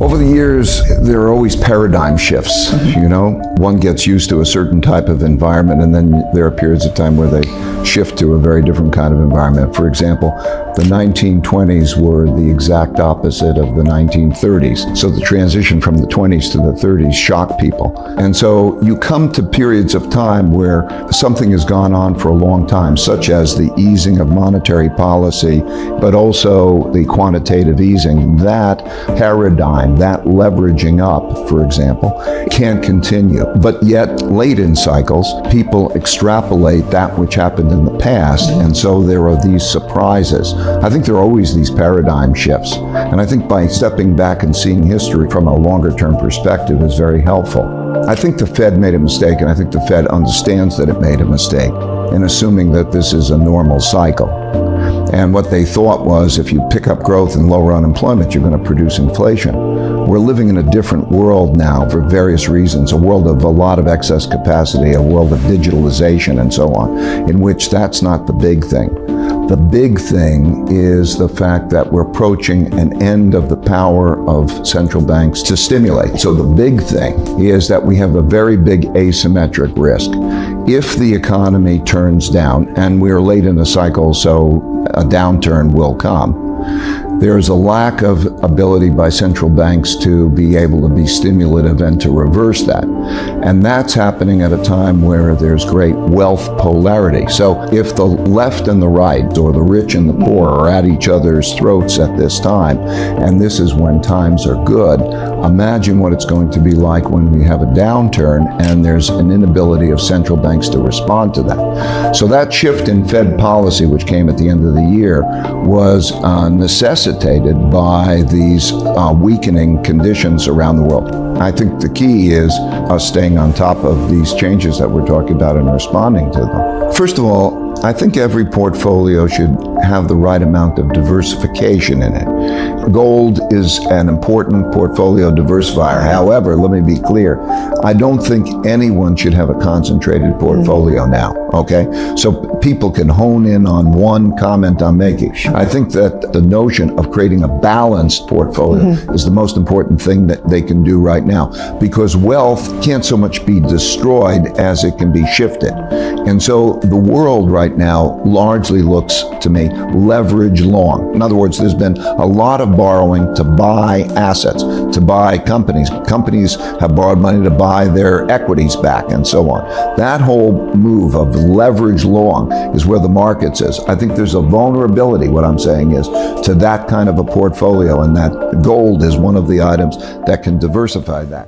Over the years, there are always paradigm shifts, you know? One gets used to a certain type of environment, and then there are periods of time where they shift to a very different kind of environment. For example, the 1920s were the exact opposite of the 1930s. So the transition from the 20s to the 30s shocked people. And so you come to periods of time where something has gone on for a long time, such as the easing of monetary policy, but also the quantitative easing. That paradigm, that leveraging up, for example, can't continue. But yet, late in cycles, people extrapolate that which happened in the past, and so there are these surprises. I think there are always these paradigm shifts, and I think by stepping back and seeing history from a longer-term perspective is very helpful. I think the Fed made a mistake, and I think the Fed understands that it made a mistake in assuming that this is a normal cycle. And what they thought was, if you pick up growth and lower unemployment, you're going to produce inflation. We're living in a different world now for various reasons, a world of a lot of excess capacity, a world of digitalization and so on, in which that's not the big thing. The big thing is the fact that we're approaching an end of the power of central banks to stimulate. So the big thing is that we have a very big asymmetric risk. If the economy turns down, and we're late in the cycle, so a downturn will come, there is a lack of ability by central banks to be able to be stimulative and to reverse that. And that's happening at a time where there's great wealth polarity. So if the left and the right, or the rich and the poor, are at each other's throats at this time, and this is when times are good, imagine what it's going to be like when we have a downturn and there's an inability of central banks to respond to that. So that shift in Fed policy, which came at the end of the year, was necessitated by these weakening conditions around the world. I think the key is us staying on top of these changes that we're talking about and responding to them. First of all, I think every portfolio should have the right amount of diversification in it. Gold is an important portfolio diversifier. However, let me be clear, I don't think anyone should have a concentrated portfolio now, okay? So people can hone in on one comment I'm making. I think that the notion of creating a balanced portfolio is the most important thing that they can do right now, because wealth can't so much be destroyed as it can be shifted. And so the world right now largely looks to me leverage long. In other words, there's been a lot of borrowing to buy assets, to buy companies. Companies have borrowed money to buy their equities back and so on. That whole move of leverage long is where the markets is. I think there's a vulnerability, what I'm saying is, to that kind of a portfolio, and that gold is one of the items that can diversify that.